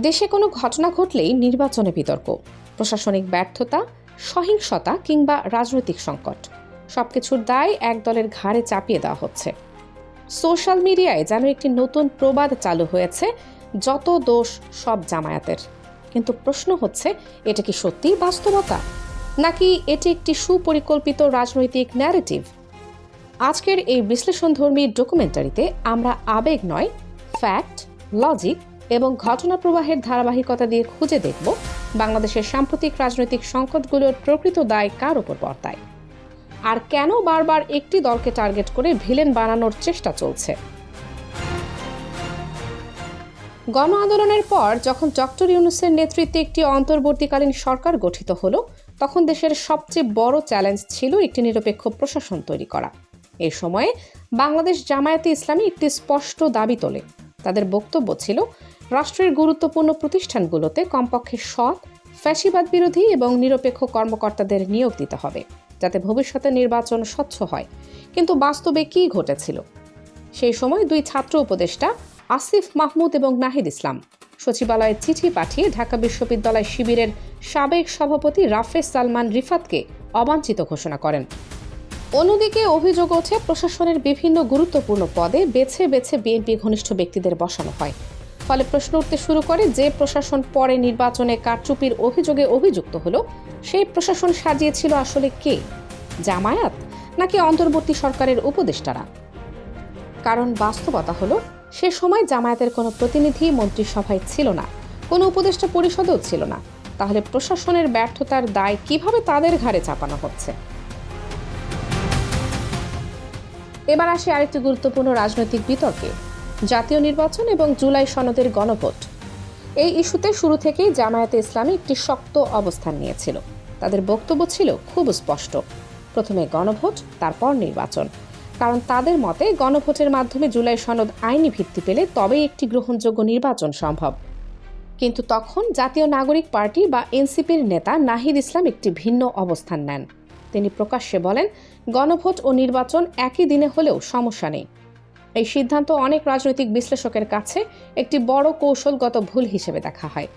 দেশে কোনো ঘটনা ঘটলেই নির্বাচনে বিতর্ক, প্রশাসনিক ব্যর্থতা, সহিংসতা কিংবা রাজনৈতিক সংকট সবকিছুর দায় এক দলের ঘাড়ে চাপিয়ে দেওয়া হচ্ছে। সোশ্যাল মিডিয়ায় যেন একটি নতুন প্রবাদ চালু হয়েছে, যত দোষ সব জামায়াতের। কিন্তু প্রশ্ন হচ্ছে, এটা কি সত্যিই বাস্তবতা, নাকি এটি একটি সুপরিকল্পিত রাজনৈতিক ন্যারেটিভ? আজকের এই বিশ্লেষণধর্মী ডকুমেন্টারিতে আমরা আবেগ নয়, ফ্যাক্ট, লজিক এবং ঘটনা প্রবাহের ধারাবাহিকতা দিয়ে খুঁজে দেখব বাংলাদেশের সাম্প্রতিক রাজনৈতিক সংকটগুলোর প্রকৃত দায় কার উপর বর্তায়, আর কেন বারবার একটি দলকে টার্গেট করে ভিলেন বানানোর চেষ্টা চলছে। গণ আন্দোলনের পর যখন ডক্টর ইউনূসের নেতৃত্বে একটি অন্তর্বর্তীকালীন সরকার গঠিত হলো, তখন দেশের সবচেয়ে বড় চ্যালেঞ্জ ছিল একটি নিরপেক্ষ প্রশাসন তৈরি করা। এই সময়ে বাংলাদেশ জামায়াতে ইসলামী একটি স্পষ্ট দাবি তোলে। তাদের বক্তব্য ছিল, রাষ্ট্রের গুরুত্বপূর্ণ প্রতিষ্ঠানগুলোতে কমপক্ষে সৎ, ফ্যাসিবাদ বিরোধী এবং নিরপেক্ষ কর্মকর্তাদের নিয়োগ দিতে হবে, যাতে ভবিষ্যতে নির্বাচন স্বচ্ছ হয়। কিন্তু বাস্তবে কি ঘটেছিল? সেই সময় দুই ছাত্র উপদেষ্টা আসিফ মাহমুদ এবং নাহিদ ইসলাম সচিবালয়ে চিঠি পাঠিয়ে ঢাকা বিশ্ববিদ্যালয় শিবিরের সাবেক সভাপতি রাফেজ সালমান রিফাতকে অবাঞ্ছিত ঘোষণা করেন। অন্যদিকে অভিযোগ ওঠে, প্রশাসনের বিভিন্ন গুরুত্বপূর্ণ পদে বেছে বেছে বিএনপি ঘনিষ্ঠ ব্যক্তিদের বসানো হয়। ফলে প্রশ্ন উঠতে শুরু করে, যে প্রশাসন পরে নির্বাচনে কারচুপির অভিযোগে অভিযুক্ত হলো, সেই প্রশাসন সাজিয়েছিল আসলে কে? জামায়াত নাকি অন্তর্বর্তী সরকারের উপদেষ্টারা? কারণ বাস্তবতা হলো, সে সময় জামায়াতের কোনো প্রতিনিধি মন্ত্রিসভায় ছিল না, কোনো উপদেষ্টা পরিষদেও ছিল না। তাহলে প্রশাসনের ব্যর্থতার দায় কিভাবে তাদের ঘাড়ে চাপানো হচ্ছে? এবার আসে আরেকটি গুরুত্বপূর্ণ রাজনৈতিক বিতর্কে, জাতীয় নির্বাচন এবং জুলাই সনদের গণভোট। এই ইস্যুতে শুরু থেকেই জামায়াতে ইসলামী একটি শক্ত অবস্থান নিয়েছিল। তাদের বক্তব্য ছিল খুব স্পষ্ট, প্রথমে গণভোট, তারপর নির্বাচন। কারণ তাদের মতে গণভোটের মাধ্যমে জুলাই সনদ আইনি ভিত্তি পেলে তবেই একটি গ্রহণযোগ্য নির্বাচন সম্ভব। কিন্তু তখন জাতীয় নাগরিক পার্টি বা এনসিপির নেতা নাহিদ ইসলাম একটি ভিন্ন অবস্থান নেন। তিনি প্রকাশ্যে বলেন, গণভোট ও নির্বাচন একই দিনে হলেও সমস্যা নেই। এই সিদ্ধান্ত অনেক রাজনৈতিক বিশ্লেষকের কাছে একটি বড় কৌশলগত ভুল হিসেবে দেখা হয়।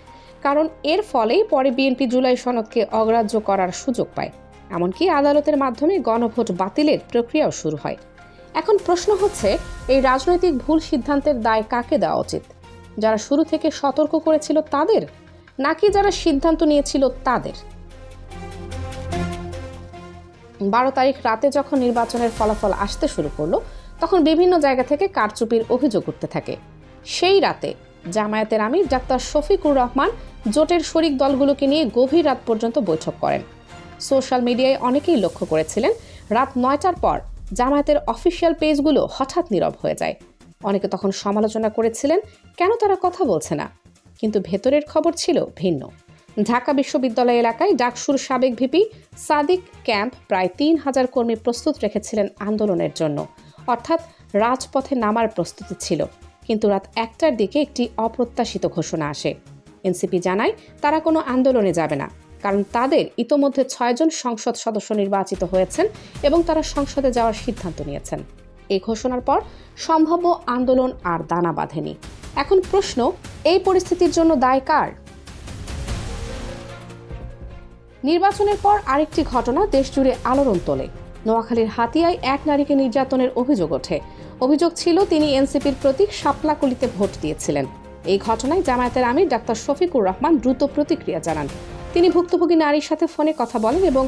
কারণ এর ফলেই পরে বিএনপি জুলাই সনদকে অগ্রাহ্য করার সুযোগ পায়। এমনকি আদালতের মাধ্যমে গণভোট বাতিলের প্রক্রিয়াও শুরু হয়। এখন প্রশ্ন হচ্ছে, এই রাজনৈতিক ভুল সিদ্ধান্তের দায় কাকে দেওয়া উচিত? যারা শুরু থেকে সতর্ক করেছিল তাদের, নাকি যারা সিদ্ধান্ত নিয়েছিল তাদের? 12 তারিখ রাতে যখন নির্বাচনের ফলাফল আসতে শুরু করলো, তখন বিভিন্ন জায়গা থেকে কারচুপির অভিযোগ উঠতে থাকে। সেই রাতে জামায়াতের আমির ডাক্তার শফিকুর রহমান জোটের শরিক দলগুলোকে নিয়ে গভীর রাত পর্যন্ত বৈঠক করেন। সোশ্যাল মিডিয়ায় অনেকেই লক্ষ্য করেছিলেন, রাত 9টার পর জামায়াতের অফিসিয়াল পেজগুলো হঠাৎ নীরব হয়ে যায়। অনেকে তখন সমালোচনা করেছিলেন, কেন তারা কথা বলছে না? কিন্তু ভেতরের খবর ছিল ভিন্ন। ঢাকা বিশ্ববিদ্যালয় এলাকায় ডাকসুর সাবেক ভিপি সাদিক ক্যাম্প প্রায় 3000 কর্মী প্রস্তুত রেখেছিলেন আন্দোলনের জন্য, অর্থাৎ রাজপথে নামার প্রস্তুতি ছিল। কিন্তু রাত 1টার দিকে একটি অপ্রত্যাশিত ঘোষণা আসে। এনসিপি জানায় তারা কোনো আন্দোলনে যাবে না, কারণ তাদের ইতোমধ্যে 6 জন সংসদ সদস্য নির্বাচিত হয়েছেন এবং তারা সংসদে যাওয়ার সিদ্ধান্ত নিয়েছেন। এই ঘোষণার পর সম্ভাব্য আন্দোলন আর দানা বাঁধেনি। এখন প্রশ্ন, এই পরিস্থিতির জন্য দায় কার? নির্বাচনের পর আরেকটি ঘটনা দেশজুড়ে আলোড়ন তোলে। নোয়াখালীর হাতিয়ায় এক নারীকে নির্যাতনের অভিযোগ ওঠে। অভিযোগ ছিল, তিনি এনসিপির প্রতীক শাপলাকলিতে ভোট দিয়েছিলেন। এই ঘটনায় জামায়াতের আমির ডাক্তার শফিকুর রহমান দ্রুত প্রতিক্রিয়া জানান। তিনি ভুক্তভোগী নারীর সাথে ফোনে কথা বলেন এবং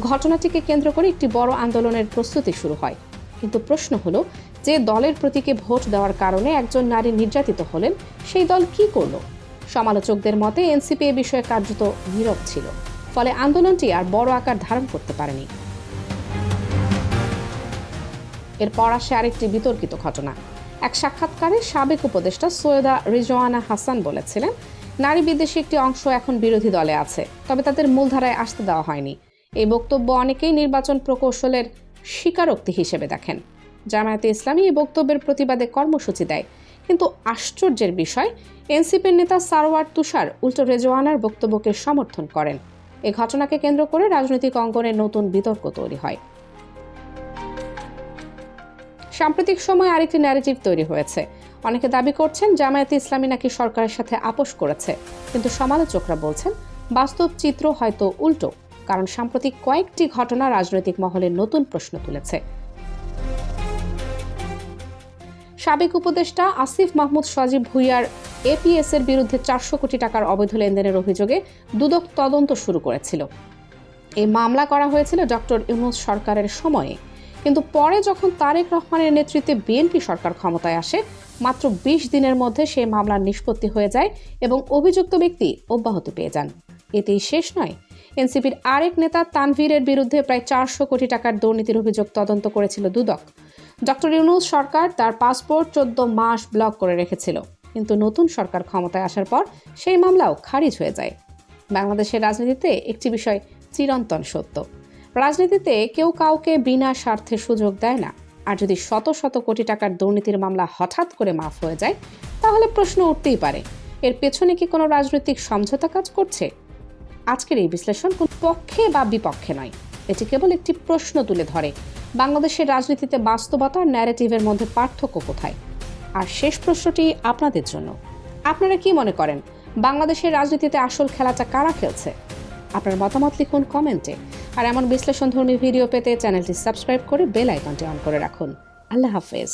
ঘটনাটিকে কেন্দ্র করে একটি বড় আন্দোলনের প্রস্তুতি শুরু হয়। কিন্তু প্রশ্ন হলো, যে দলের প্রতীকে ভোট দেওয়ার কারণে একজন নারী নির্যাতিত হলেন, সেই দল কি করল? সমালোচকদের মতে এনসিপি এ বিষয়ে কার্যত নীরব ছিল। ফলে আন্দোলনটি আর বড় আকার ধারণ করতে পারেনি। এরপর আসে আরেকটি বিতর্কিত ঘটনা। এক সাক্ষাৎকারে সাবেক উপদেষ্টা সৈয়দা রিজওয়ানা হাসান বলেছিলেন, নারী বিদ্বেষী একটি অংশ এখন বিরোধী দলে আছে, তবে তাদের মূলধারায় আসতে দেওয়া হয়নি। এই বক্তব্য অনেকেই নির্বাচন প্রকৌশলের স্বীকারোক্তি হিসেবে দেখেন। জামায়াতে ইসলামী এই বক্তব্যের প্রতিবাদে কর্মসূচি দেয়। কিন্তু আশ্চর্যের বিষয়, এনসিপির নেতা সারওয়ার তুষার উল্টো রেজওয়ানার বক্তব্যকে সমর্থন করেন। এই ঘটনাকে কেন্দ্র করে রাজনৈতিক অঙ্গনে নতুন বিতর্ক তৈরি হয়। সাম্প্রতিক সময়ে আরেকটি ন্যারেটিভ তৈরি হয়েছে। অনেকে দাবি করছেন জামায়াতে ইসলামী নাকি সরকারের সাথে আপোষ করেছে, কিন্তু সমালোচকরা বলছেন বাস্তব চিত্র হয়তো উল্টো, কারণ সাম্প্রতিক কয়েকটি ঘটনা রাজনৈতিক মহলে নতুন প্রশ্ন তুলেছে। সাবেক উপদেষ্টা আসিফ মাহমুদ সজীব ভুঁইয়ার এপিএস এর বিরুদ্ধে 400 কোটি টাকার অবৈধ লেনদেনের অভিযোগে দুদক তদন্ত শুরু করেছিল। এই মামলা করা হয়েছিল ডক্টর ইউনূস সরকারের সময়ে, কিন্তু পরে যখন তারেক রহমানের নেতৃত্বে বিএনপি সরকার ক্ষমতায় আসে, মাত্র 20 দিনের মধ্যে সেই মামলার নিষ্পত্তি হয়ে যায় এবং অভিযুক্ত ব্যক্তি অব্যাহতি পেয়ে যান। এতেই শেষ নয়, এনসিপির আরেক নেতা তানভীরের বিরুদ্ধে প্রায় 400 কোটি টাকার দুর্নীতির অভিযোগ তদন্ত করেছিল দুদক। ডক্টর ইউনূস সরকার তার পাসপোর্ট 14 মাস ব্লক করে রেখেছিল, কিন্তু নতুন সরকার ক্ষমতায় আসার পর সেই মামলাও খারিজ হয়ে যায়। বাংলাদেশের রাজনীতিতে একটি বিষয় চিরন্তন সত্য, রাজনীতিতে কেউ কাউকে বিনা স্বার্থে সুযোগ দেয় না। আর যদি শত শত কোটি টাকার দুর্নীতির মামলা হঠাৎ করে মাফ হয়ে যায়, তাহলে প্রশ্ন উঠতেই পারে, এর পেছনে কি কোনো রাজনৈতিক সমঝোতা কাজ করছে? আজকের এই বিশ্লেষণ কোন পক্ষে বা বিপক্ষে নয়, এটি কেবল একটি প্রশ্ন তুলে ধরে বাংলাদেশের রাজনীতিতে বাস্তবতা আর ন্যারেটিভের মধ্যে পার্থক্য কোথায়। আর শেষ প্রশ্নটি আপনাদের জন্য, আপনারা কি মনে করেন বাংলাদেশের রাজনীতিতে আসল খেলাটা কারা খেলছে? আপনার মতামত লিখুন কমেন্টে। আর এমন বিশ্লেষণধর্মী ভিডিও পেতে চ্যানেলটি সাবস্ক্রাইব করে বেল আইকনটি অন করে রাখুন। আল্লাহ হাফেজ।